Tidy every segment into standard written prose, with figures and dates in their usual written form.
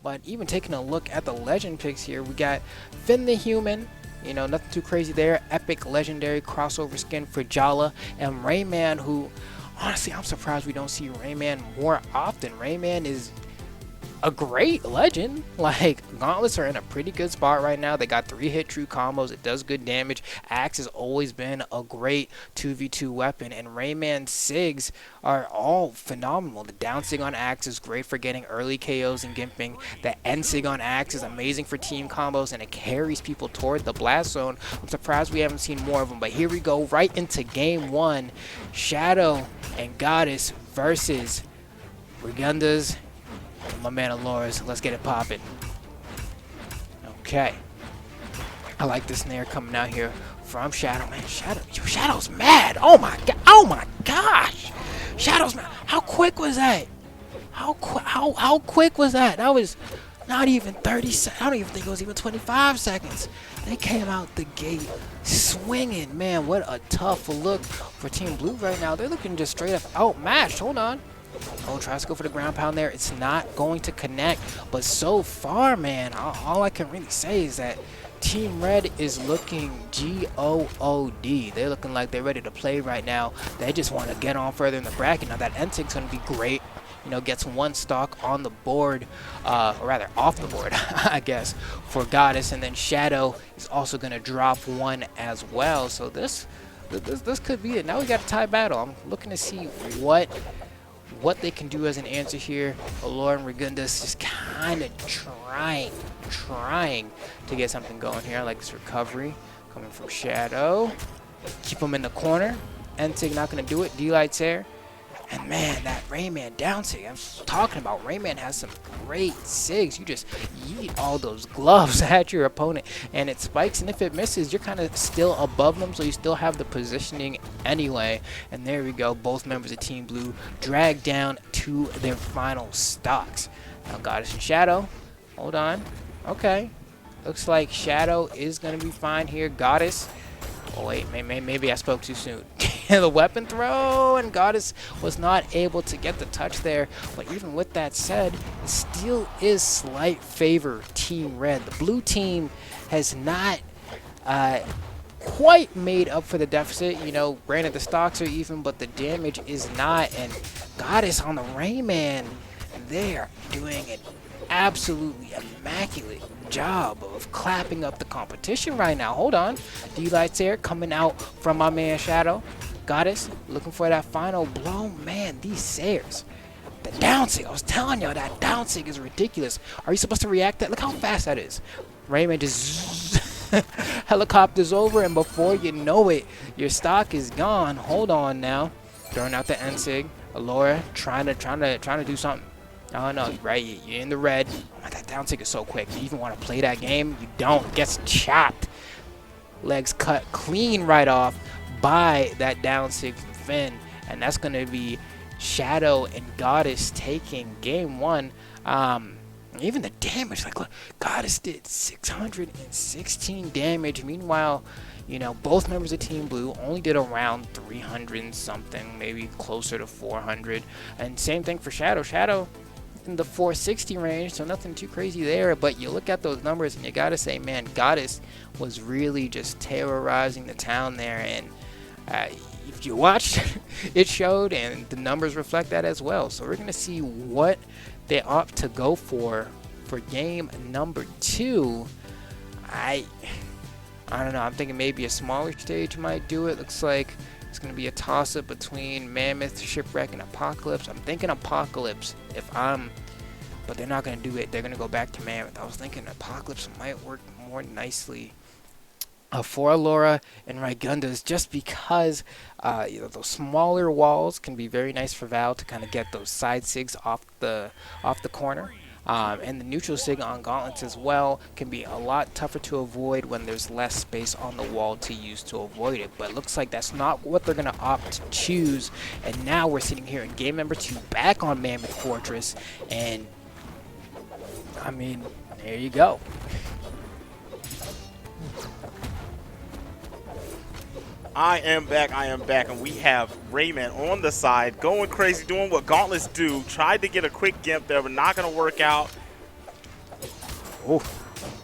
But even taking a look at the legend picks here, we got Finn the Human. You know, nothing too crazy there. Epic legendary crossover skin for Brawlhalla, and Rayman, who honestly I'm surprised we don't see Rayman more often. Rayman is a great legend. Like, gauntlets are in a pretty good spot right now. They got 3-hit true combos. It does good damage. Axe has always been a great 2v2 weapon, and Rayman's SIGs are all phenomenal. The down SIG on Axe is great for getting early KOs and gimping. The end SIG on Axe is amazing for team combos, and it carries people toward the blast zone. I'm surprised we haven't seen more of them, but here we go right into game one. Shadoww and Goddess versus Rygunduz. My man Allora's. Let's get it popping. Okay. I like the snare coming out here from Shadoww. Man, Shadow's mad. Oh my god. Oh my gosh. Shadow's mad. How quick was that? How quick was that? That was not even 30 seconds. I don't even think it was even 25 seconds. They came out the gate swinging. Man, what a tough look for Team Blue right now. They're looking just straight up outmatched. Hold on. Oh, tries to go for the ground pound there. It's not going to connect. But so far, man, all I can really say is that Team Red is looking G-O-O-D. They're looking like they're ready to play right now. They just want to get on further in the bracket. Now, that N-Sig's going to be great. You know, gets one stock on the board, or rather off the board, I guess, for Goddess. And then Shadoww is also going to drop one as well. So this could be it. Now we got a tie battle. I'm looking to see what they can do as an answer here. Allora and Rygunduz just kind of trying to get something going here. I like this recovery coming from Shadoww. Keep him in the corner. N-Sig not going to do it. D-Light's there. And man, that Rayman down SIG, I'm talking about. Rayman has some great SIGs. You just yeet all those gloves at your opponent and it spikes, and if it misses, you're kind of still above them, so you still have the positioning anyway. And there we go, both members of Team Blue dragged down to their final stocks. Now Goddess and Shadoww, hold on. Okay, looks like Shadoww is going to be fine here. Goddess, oh wait, maybe I spoke too soon. The weapon throw, and Goddess was not able to get the touch there. But even with that said, it still is slight favor Team Red. The blue team has not quite made up for the deficit. You know, granted the stocks are even, but the damage is not. And Goddess on the Rayman, they're doing an absolutely immaculate job of clapping up the competition right now. Hold on. D-Light's here coming out from my man Shadoww. Goddess looking for that final blow. Man, these Sayers. The down SIG. I was telling y'all that down SIG is ridiculous. Are you supposed to react that? Look how fast that is. Rayman just helicopters over, and before you know it, your stock is gone. Hold on now. Throwing out the N-Sig. Allora trying to do something. Oh no, right, you're in the red. Oh, that down SIG is so quick. You even want to play that game? You don't. Gets chopped. Legs cut clean right off by that down SIG from Finn. And that's going to be Shadoww and Goddess taking game one. Even the damage, like, look, Goddess did 616 damage. Meanwhile, you know, both members of Team Blue only did around 300 and something, maybe closer to 400. And same thing for Shadoww. Shadoww in the 460 range, so nothing too crazy there. But you look at those numbers and you gotta say, man, Goddess was really just terrorizing the town there. And if you watched, it showed, and the numbers reflect that as well. So we're gonna see what they opt to go for game number two. I don't know. I'm thinking maybe a smaller stage might do it. Looks like it's going to be a toss-up between Mammoth, Shipwreck, and Apocalypse. I'm thinking Apocalypse but they're not going to do it. They're going to go back to Mammoth. I was thinking Apocalypse might work more nicely for Allora and Rygunduz, just because you know, those smaller walls can be very nice for Val to kind of get those side SIGs off the corner. And the neutral SIG on gauntlets as well can be a lot tougher to avoid when there's less space on the wall to use to avoid it. But it looks like that's not what they're going to opt to choose. And now we're sitting here in game number 2 back on Mammoth Fortress. And, I mean, there you go. I am back, and we have Rayman on the side, going crazy, doing what Gauntlets do. Tried to get a quick gimp there, but not going to work out. Oh,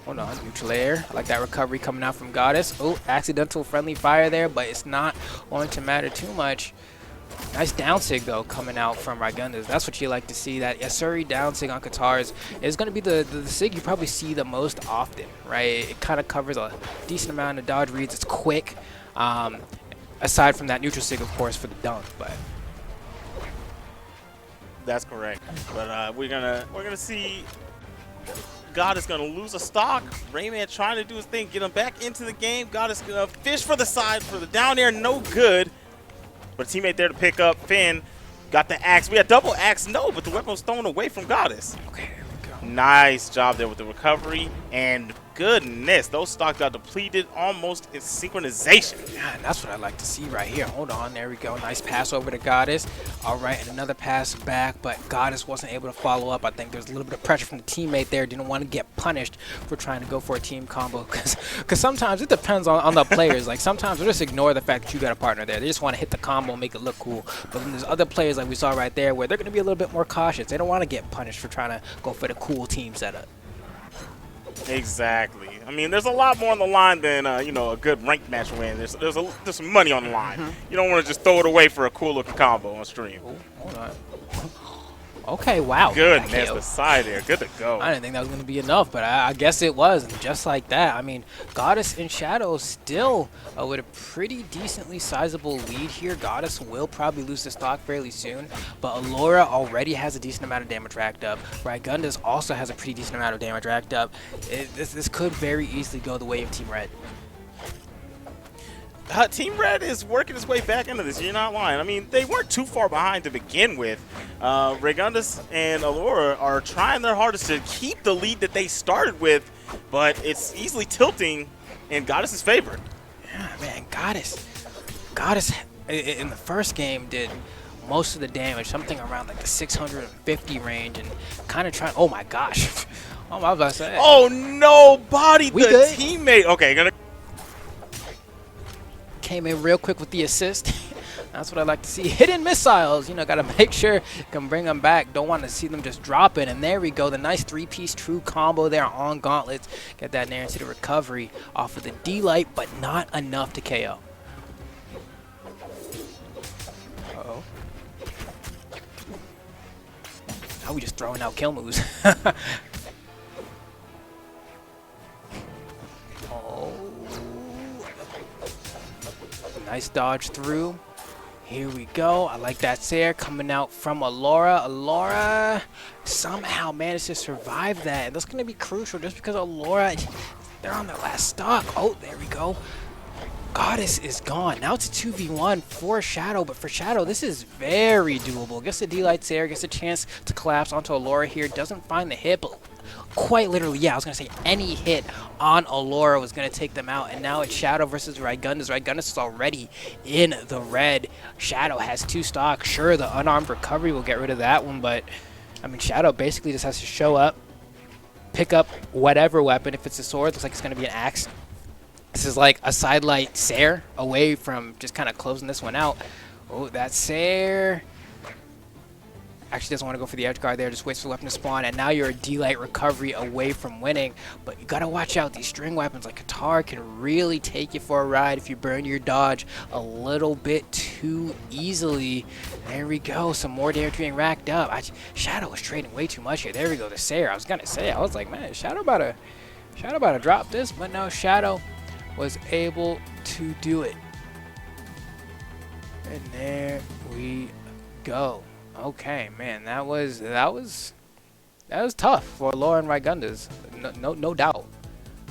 hold on, neutral air. I like that recovery coming out from Goddess. Oh, accidental friendly fire there, but it's not going to matter too much. Nice down sig though coming out from Rygunduz. That's what you like to see. That Yasuri down sig on Katars is going to be the sig you probably see the most often, right? It kind of covers a decent amount of dodge reads. It's quick. Aside from that neutral sig, of course, for the dunk, but that's correct. But we're gonna see. God is gonna lose a stock. Rayman trying to do his thing, get him back into the game. God is gonna fish for the side for the down air, no good. But a teammate there to pick up. Finn got the axe. We had double axe, no, but the weapon was thrown away from Goddess. okay, there we go. Nice job there with the recovery. And goodness, those stocks got depleted almost in synchronization. Yeah, and that's what I like to see right here. Hold on, there we go. Nice pass over to Goddess. All right, and another pass back, but Goddess wasn't able to follow up. I think there's a little bit of pressure from the teammate there. Didn't want to get punished for trying to go for a team combo, because sometimes it depends on the players. Like sometimes they just ignore the fact that you got a partner there. They just want to hit the combo and make it look cool. But then there's other players like we saw right there where they're going to be a little bit more cautious. They don't want to get punished for trying to go for the cool team setup. Exactly. I mean, there's a lot more on the line than you know, a good ranked match win. There's some money on the line. You don't want to just throw it away for a cool looking combo on stream. Oh, hold on. Okay, wow. Goodness, the side there. Good to go. I didn't think that was going to be enough, but I guess it was. And just like that, I mean, Goddess and Shadoww still with a pretty decently sizable lead here. Goddess will probably lose the stock fairly soon, but Allora already has a decent amount of damage racked up. Rygunduz also has a pretty decent amount of damage racked up. This could very easily go the way of Team Red. Team Red is working its way back into this. You're not lying. I mean, they weren't too far behind to begin with. Rygunduz and Allora are trying their hardest to keep the lead that they started with, but it's easily tilting in Goddess's favor. Yeah, man, Goddess in the first game did most of the damage, something around like the 650 range, and kind of trying. Oh my gosh! Oh, I was about to say. Oh no! Bodied the good? teammate. Okay, gonna. Came in real quick with the assist. That's what I like to see. Hidden missiles, you know, got to make sure you can bring them back. Don't want to see them just drop it. And there we go. The nice three-piece true combo there on Gauntlets. Get that there into the recovery off of the D-Light, but not enough to KO. Uh-oh. Now we just throwing out kill moves. Nice dodge through. Here we go. I like that Sair coming out from Allora. Allora somehow managed to survive that. And that's going to be crucial just because Allora, they're on their last stock. Oh, there we go. Goddess is gone. Now it's a 2v1 for Shadoww, but for Shadoww, this is very doable. Gets the D-Light Sair, gets a chance to collapse onto Allora here. Doesn't find the hit, but quite literally, yeah, I was going to say any hit on Allora was going to take them out. And now it's Shadoww versus Rygunduz. Rygunduz is already in the red. Shadoww has 2 stocks. Sure, the unarmed recovery will get rid of that one, but I mean, Shadoww basically just has to show up, pick up whatever weapon. If it's a sword, looks like it's going to be an axe. This is like a sidelight Sair away from just kind of closing this one out. Oh, that Sair actually doesn't want to go for the edge guard there, just waits for the weapon to spawn, and now you're a D-Light recovery away from winning. But you gotta watch out. These string weapons like Katar can really take you for a ride if you burn your dodge a little bit too easily. There we go, some more damage being racked up. Shadoww was trading way too much here. There we go, the Sair. I was gonna say, I was like, man, Shadoww about to drop this, but no, Shadoww was able to do it. And there we go. Okay, man, that was tough for Allora and Rygunduz. No doubt.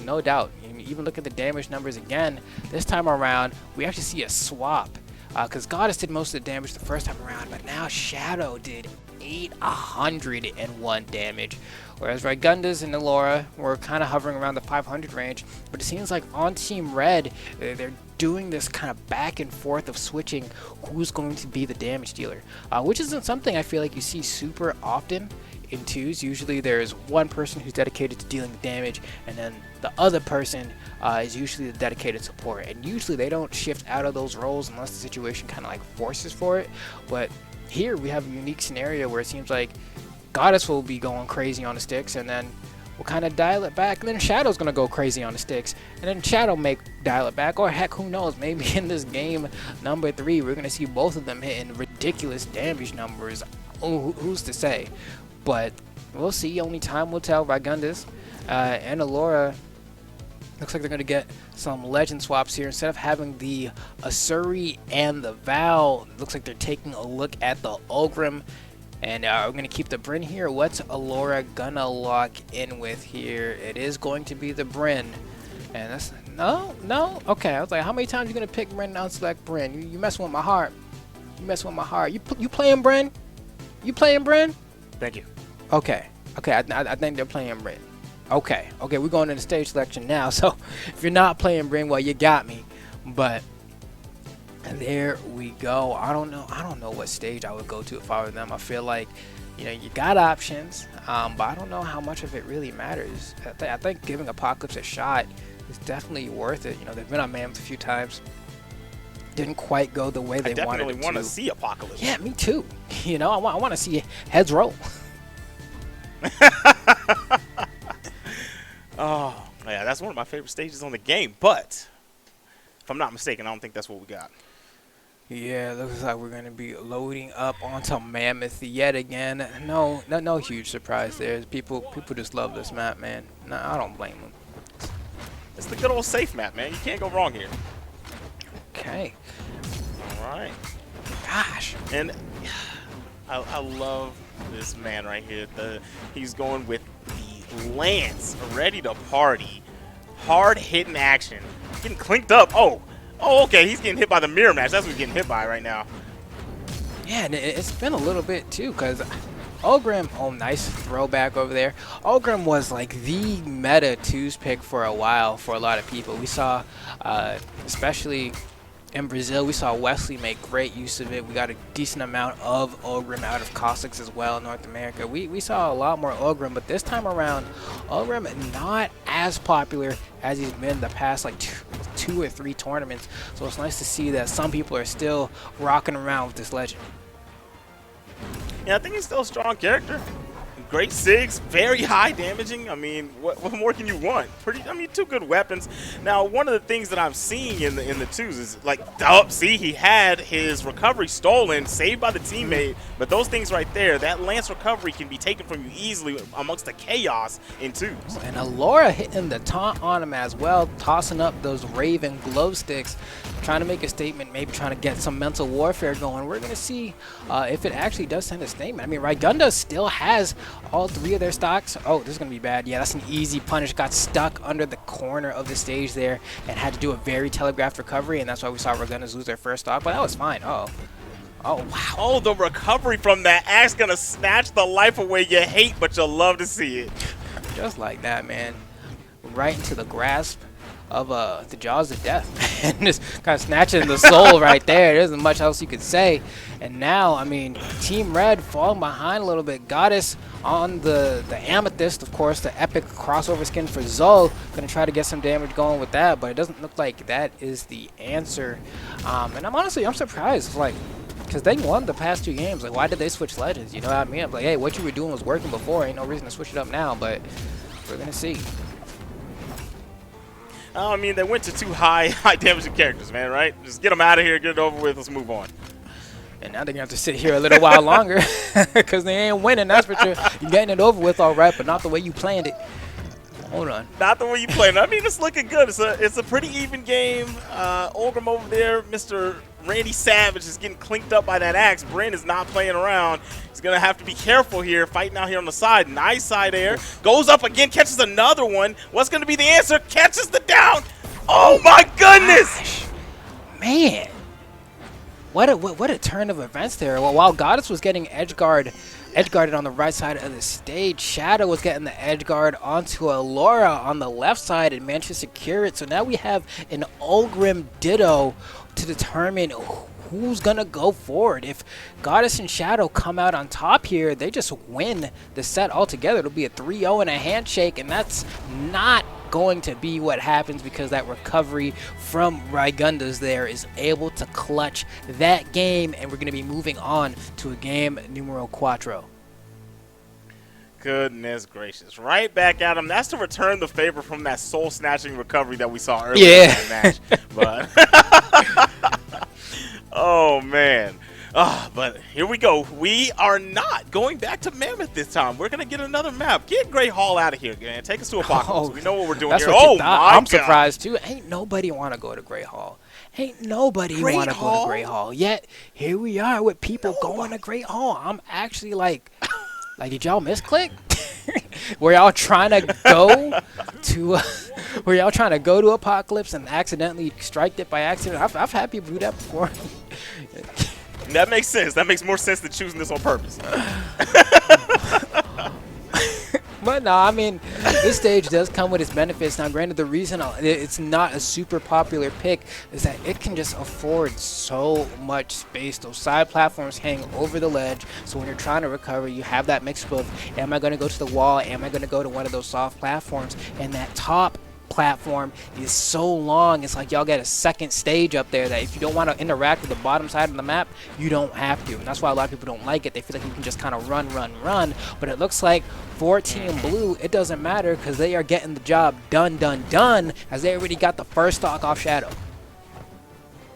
No doubt. Even look at the damage numbers again. This time around, we actually see a swap. Because Goddess did most of the damage the first time around, but now Shadoww did 801 damage. Whereas Rygunduz and Allora were kind of hovering around the 500 range. But it seems like on Team Red, they're doing this kind of back and forth of switching who's going to be the damage dealer. Which isn't something I feel like you see super often in 2s. Usually there's one person who's dedicated to dealing the damage, and then the other person is usually the dedicated support. And usually they don't shift out of those roles unless the situation kind of like forces for it. But here we have a unique scenario where it seems like Goddess will be going crazy on the sticks, and then will kind of dial it back. And then Shadow's going to go crazy on the sticks. And then Shadoww may dial it back. Or heck, who knows? Maybe in this game number 3, we're going to see both of them hitting ridiculous damage numbers. Who's to say? But we'll see. Only time will tell. Rygunduz and Allora, looks like they're going to get some legend swaps here. Instead of having the Asuri and the Val, looks like they're taking a look at the Ulgrim. And we're going to keep the Bryn here. What's Allora going to lock in with here? It is going to be the Bryn. And that's... No? Okay, I was like, how many times are you going to pick Bryn and unselect Bryn? You messing with my heart. You messing with my heart. You playing Bryn? You playing Bryn? Thank you. Okay, I think they're playing Bryn. Okay, we're going into stage selection now. So if you're not playing Bryn, well, you got me. But there we go. I don't know what stage I would go to if I were them. I feel like, you know, you got options, but I don't know how much of it really matters. I think giving Apocalypse a shot is definitely worth it. You know, they've been on Mammoth a few times. Didn't quite go the way they wanted it to. I definitely want to see Apocalypse. Yeah, me too. You know, I want to see heads roll. Oh, yeah, that's one of my favorite stages on the game. But if I'm not mistaken, I don't think that's what we got. Yeah, looks like we're going to be loading up onto Mammoth yet again. No huge surprise there. People just love this map, man. No, I don't blame them. It's the good old safe map, man. You can't go wrong here. Okay. All right. Gosh. And I love this man right here. He's going with the Lance, ready to party. Hard hitting action. Getting clinked up. Oh, okay. He's getting hit by the mirror match. That's what he's getting hit by right now. Yeah, and it's been a little bit too, because Ulgrim, oh, nice throwback over there. Ulgrim was like the meta 2s pick for a while for a lot of people. We saw, especially in Brazil, we saw Wesley make great use of it. We got a decent amount of Ulgrim out of Cossacks as well in North America. We saw a lot more Ulgrim, but this time around, Ulgrim not as popular as he's been the past like two or three tournaments. So it's nice to see that some people are still rocking around with this legend. Yeah, I think he's still a strong character. Great SIGs, very high damaging. I mean, what more can you want? Two good weapons. Now, one of the things that I'm seeing in the 2s is like, see, he had his recovery stolen, saved by the teammate. But those things right there, that Lance recovery can be taken from you easily amongst the chaos in 2s. And Allora hitting the taunt on him as well, tossing up those Raven glow sticks, trying to make a statement, maybe trying to get some mental warfare going. We're going to see if it actually does send a statement. I mean, Rygunduz still has all 3 of their stocks. Oh, this is going to be bad. Yeah, that's an easy punish. Got stuck under the corner of the stage there and had to do a very telegraphed recovery, and that's why we saw Rygunduz lose their first stock, but that was fine. Oh, wow. Oh, the recovery from that axe going to snatch the life away you hate, but you'll love to see it. Just like that, man. Right into the grasp of the jaws of death. And just kind of snatching the soul right there. There isn't much else you could say. And now, I mean, Team Red falling behind a little bit. Goddess on the Amethyst, of course, the epic crossover skin for Zul. Going to try to get some damage going with that, but it doesn't look like that is the answer. And I'm surprised, like, because they won the past 2 games. Like, why did they switch legends? You know what I mean? I'm like, hey, what you were doing was working before. Ain't no reason to switch it up now, but we're going to see. I mean, they went to 2 high damaging characters, man, right? Just get them out of here, get it over with, let's move on. And now they're going to have to sit here a little while longer because they ain't winning, that's for sure. You're getting it over with, all right, but not the way you planned it. Hold on. Not the way you planned it. I mean, it's looking good. It's a pretty even game. Ulgrim over there, Mr. Randy Savage is getting clinked up by that axe. Bryn is not playing around. He's going to have to be careful here, fighting out here on the side. Nice side air. Goes up again, catches another one. What's going to be the answer? Catches the down. Oh, my goodness. Gosh. Man. What a turn of events there. Well, while Goddess was getting edgeguarded on the right side of the stage, Shadoww was getting the edgeguard onto Allora on the left side and managed to secure it. So now we have an Ulgrim Ditto to determine who's gonna go forward. If Goddess and Shadoww come out on top here, they just win the set altogether. It'll be a 3-0 and a handshake, and that's not going to be what happens because that recovery from Rygunduz there is able to clutch that game, and we're going to be moving on to a game numero 4. goodness gracious. Right back at him. That's to return the favor from that soul-snatching recovery that we saw earlier in that match. But oh, man. But here we go. We are not going back to Mammoth this time. We're going to get another map. Get Great Hall out of here, man. Take us to Apocalypse. We know what we're doing here. Oh, my God. I'm surprised, too. Ain't nobody want to go to Great Hall. Ain't nobody want to go to Great Hall. Yet, here we are with people going to Great Hall. I'm actually like, did y'all misclick? Were y'all trying to go to Apocalypse and accidentally striked it by accident? I've had people do that before. That makes sense. That makes more sense than choosing this on purpose. But no, I mean, this stage does come with its benefits. Now, granted, the reason it's not a super popular pick is that it can just afford so much space. Those side platforms hang over the ledge, so when you're trying to recover, you have that mix of, am I going to go to the wall? Am I going to go to one of those soft platforms? And that top platform is so long, it's like y'all get a second stage up there that if you don't want to interact with the bottom side of the map, you don't have to. And that's why a lot of people don't like it. They feel like you can just kind of run. But it looks like for Team Blue, it doesn't matter because they are getting the job done, as they already got the first stock off Shadoww.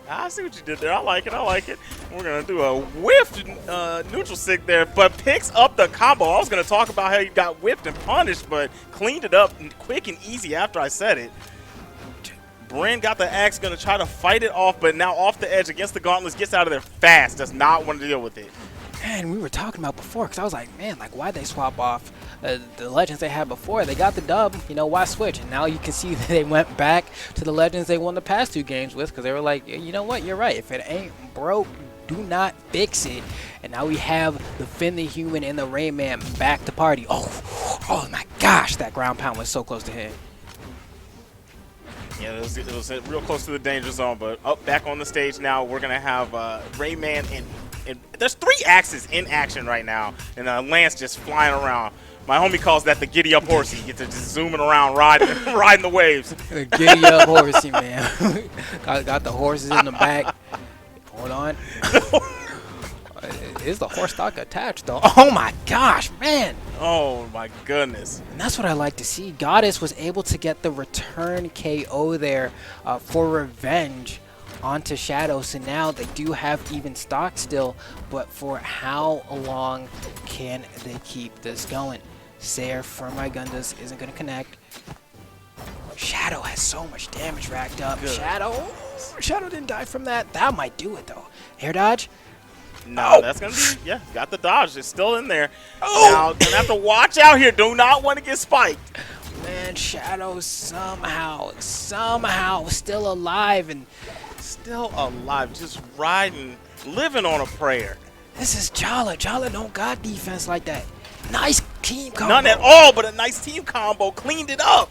I see what you did there. I like it. We're going to do a whiffed neutral sig there, but picks up the combo. I was going to talk about how he got whipped and punished, but cleaned it up quick and easy after I said it. Bryn got the axe, going to try to fight it off, but now off the edge against the gauntlets, gets out of there fast. Does not want to deal with it. Man, we were talking about before, because I was like, man, like, why'd they swap off the legends they had before? They got the dub, you know, why switch? And now you can see that they went back to the legends they won the past 2 games with, because they were like, you know what, you're right. If it ain't broke, do not fix it. And now we have the Finn the Human and the Rayman back to party. Oh my gosh, that ground pound was so close to hit. Yeah, it was real close to the danger zone, but up back on the stage now, we're going to have Rayman and there's 3 axes in action right now, and Lance just flying around. My homie calls that the giddy up horsey. He gets to just zooming around, riding the waves. The giddy up horsey, man. got the horses in the back. Hold on. Is the horse stock attached though? Oh my gosh, man. Oh my goodness. And that's what I like to see. Goddess was able to get the return KO there for revenge onto Shadoww, so now they do have even stock still, but for how long can they keep this going? Sayer from Rygunduz isn't going to connect. Shadoww has so much damage racked up. Good. Shadoww didn't die from that. That might do it though. Air dodge? No, that's going to be, yeah, got the dodge. It's still in there. Now, going to have to watch out here. Do not want to get spiked. Man, Shadoww somehow still alive and still alive, just riding, living on a prayer. This is Jala. Jala don't got defense like that. Nice team combo. None at all, but a nice team combo. Cleaned it up.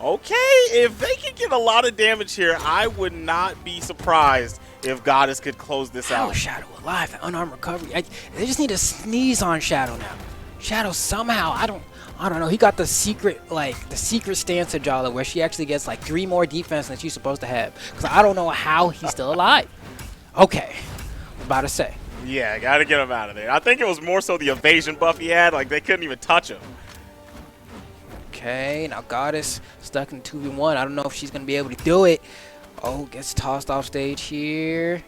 Okay, if they can get a lot of damage here, I would not be surprised if Goddess could close this out. Shadoww alive, the unarmed recovery. They just need to sneeze on Shadoww now. Shadoww somehow, I don't know. He got the secret stance of Jala where she actually gets like 3 more defense than she's supposed to have. Because I don't know how he's still alive. Okay, I was about to say. Yeah, got to get him out of there. I think it was more so the evasion buff he had. Like they couldn't even touch him. Okay, now Goddess stuck in 2v1. I don't know if she's gonna be able to do it. Oh, gets tossed off stage here.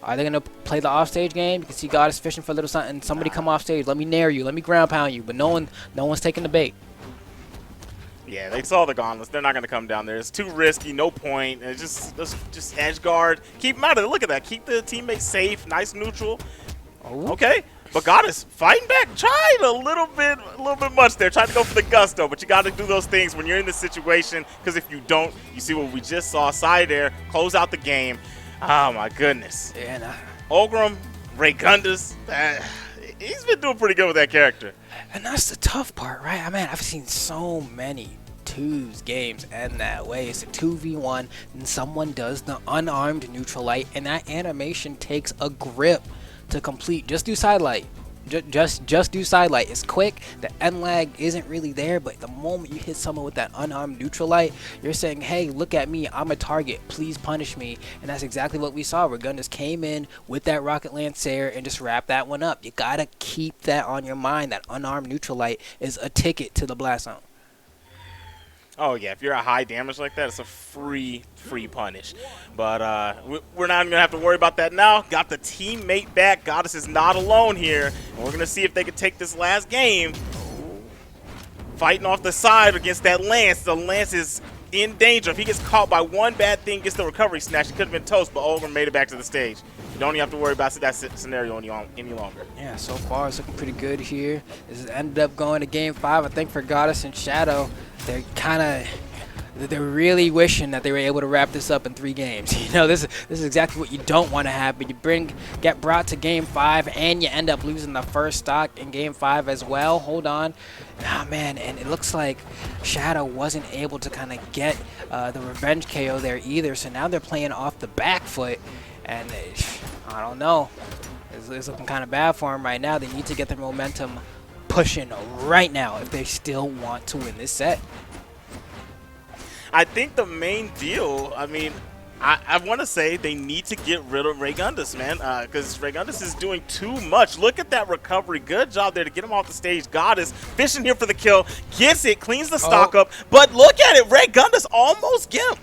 Are they going to play the offstage game? You can see Goddess fishing for a little something. Somebody come off stage. Let me nair you. Let me ground pound you. But no one's taking the bait. Yeah, they saw the gauntlets. They're not going to come down there. It's too risky. No point. It's just edge guard. Keep them out of it. Look at that. Keep the teammates safe. Nice neutral. Oh. Okay. But Goddess fighting back. Trying a little bit much there. Trying to go for the gusto. But you got to do those things when you're in this situation. Because if you don't, you see what we just saw. Side air. Close out the game. Oh, my goodness. Yeah, Ogrim, Rygunduz, he's been doing pretty good with that character. And that's the tough part, right? I mean, I've seen so many 2s games end that way. It's a 2v1, and someone does the unarmed neutral light, and that animation takes a grip to complete. Just do side light. Just do side light. It's quick. The end lag isn't really there, but the moment you hit someone with that unarmed neutral light, you're saying, hey, look at me, I'm a target, please punish me. And that's exactly what we saw. Rygunduz came in with that rocket lancer and just wrapped that one up. You gotta keep that on your mind. That unarmed neutral light is a ticket to the blast zone. Oh, yeah, if you're a high damage like that, it's a free punish. But we're not going to have to worry about that now. Got the teammate back. Goddess is not alone here. And we're going to see if they can take this last game. Fighting off the side against that Lance. The Lance is in danger. If he gets caught by one bad thing, gets the recovery snatch, he could have been toast, but Ogre made it back to the stage. You don't even have to worry about that scenario any longer. Yeah, so far it's looking pretty good here. This ended up going to game 5, I think, for Goddess and Shadoww. They're really wishing that they were able to wrap this up in 3 games. You know, this is exactly what you don't want to happen. You get brought to game 5 and you end up losing the first stock in game 5 as well. Hold on. Oh, man, and it looks like Shadoww wasn't able to kind of get the revenge KO there either. So now they're playing off the back foot, and I don't know. It's looking kind of bad for them right now. They need to get their momentum pushing right now if they still want to win this set. I think the main deal, I mean, I want to say they need to get rid of Rygunduz, man, because Rygunduz is doing too much. Look at that recovery. Good job there to get him off the stage. Goddess fishing here for the kill. Gets it, cleans the stock up. But look at it. Rygunduz almost gimped.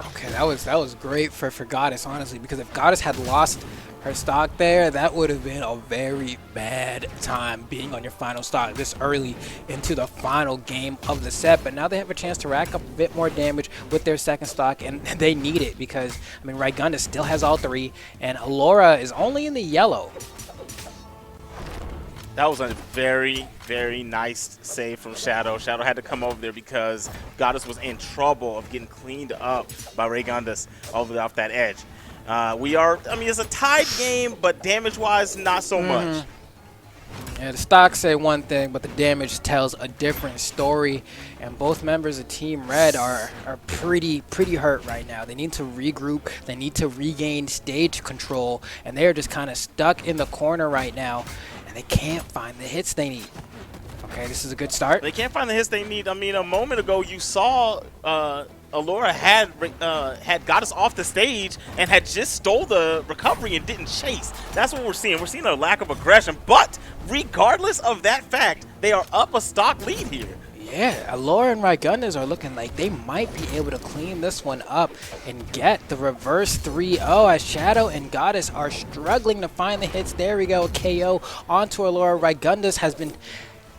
Okay, that was great for Goddess, honestly, because if Goddess had lost her stock there, that would have been a very bad time being on your final stock this early into the final game of the set. But now they have a chance to rack up a bit more damage with their second stock, and they need it because, I mean, Rygunduz still has all 3, and Allora is only in the yellow. That was a very, very nice save from Shadoww. Shadoww had to come over there because Goddess was in trouble of getting cleaned up by Rygunduz off that edge. I mean, it's a tied game, but damage-wise, not so much. Yeah, the stocks say one thing, but the damage tells a different story. And both members of Team Red are pretty hurt right now. They need to regroup. They need to regain stage control. And they're just kind of stuck in the corner right now. And they can't find the hits they need. Okay, this is a good start. They can't find the hits they need. I mean, a moment ago, you saw Allora had Goddess off the stage and had just stole the recovery and didn't chase. That's what we're seeing. We're seeing a lack of aggression. But regardless of that fact, they are up a stock lead here. Yeah, Allora and Rygunduz are looking like they might be able to clean this one up and get the reverse 3-0 as Shadoww and Goddess are struggling to find the hits. There we go, KO onto Allora. Rygunduz has been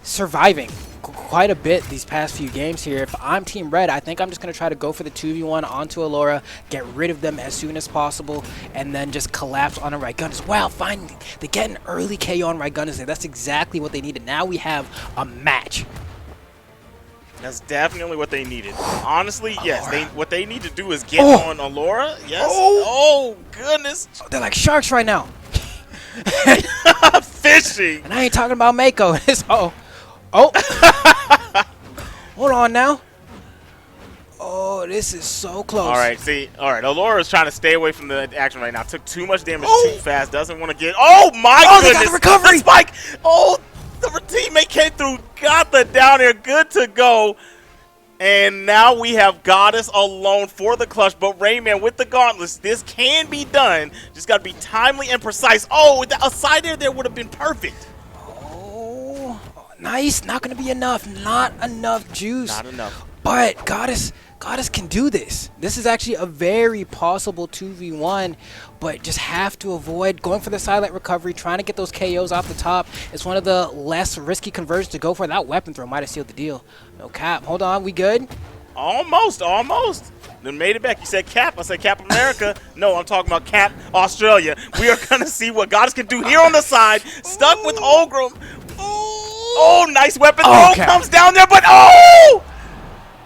surviving quite a bit these past few games here. If I'm Team Red, I think I'm just going to try to go for the 2v1 onto Allora, get rid of them as soon as possible, and then just collapse on a Rygunduz. Wow, finally, they get an early KO on Rygunduz there. That's exactly what they needed. Now we have a match. That's definitely what they needed. Honestly, yes. What they need to do is get on Allora. Yes. Oh, goodness. They're like sharks right now. Fishing. And I ain't talking about Mako. Hold on now. Oh, this is so close. All right, Allora's trying to stay away from the action right now. Took too much damage too fast. Doesn't want to get. Oh my goodness! They got the recovery. The spike. Oh, the teammate came through, got the down air, good to go. And now we have Goddess alone for the clutch, but Rayman with the gauntlets. This can be done. Just got to be timely and precise. Oh, a side air there would have been perfect. Oh, nice. Not going to be enough. Not enough juice. Not enough. But Goddess can do this. This is actually a very possible 2v1, but just have to avoid going for the silent recovery, trying to get those KOs off the top. It's one of the less risky conversions to go for. That weapon throw might have sealed the deal. No cap. Hold on, we good? Almost. Then made it back. You said Cap. I said Cap America. No, I'm talking about Cap Australia. We are going to see what Goddess can do here on the side. Stuck with Ogre. Oh, nice weapon throw. Comes down there, but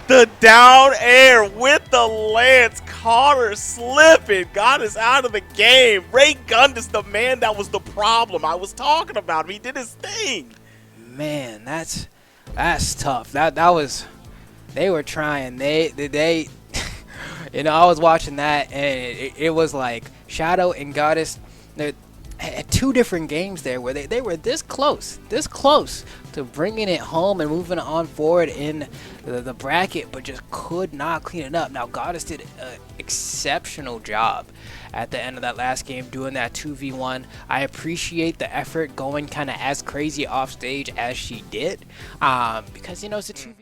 the down air with the lance caught her slipping. Goddess out of the game. Rygunduz, the man that was the problem I was talking about. He did his thing. Man, that's tough. That was, they were trying. They you know, I was watching that and it was like Shadoww and Goddess. at 2 different games there where they were this close to bringing it home and moving on forward in the bracket, but just could not clean it up. Now Goddess did an exceptional job at the end of that last game doing that 2v1. I appreciate the effort going kind of as crazy off stage as she did, because you know it's a 2v1.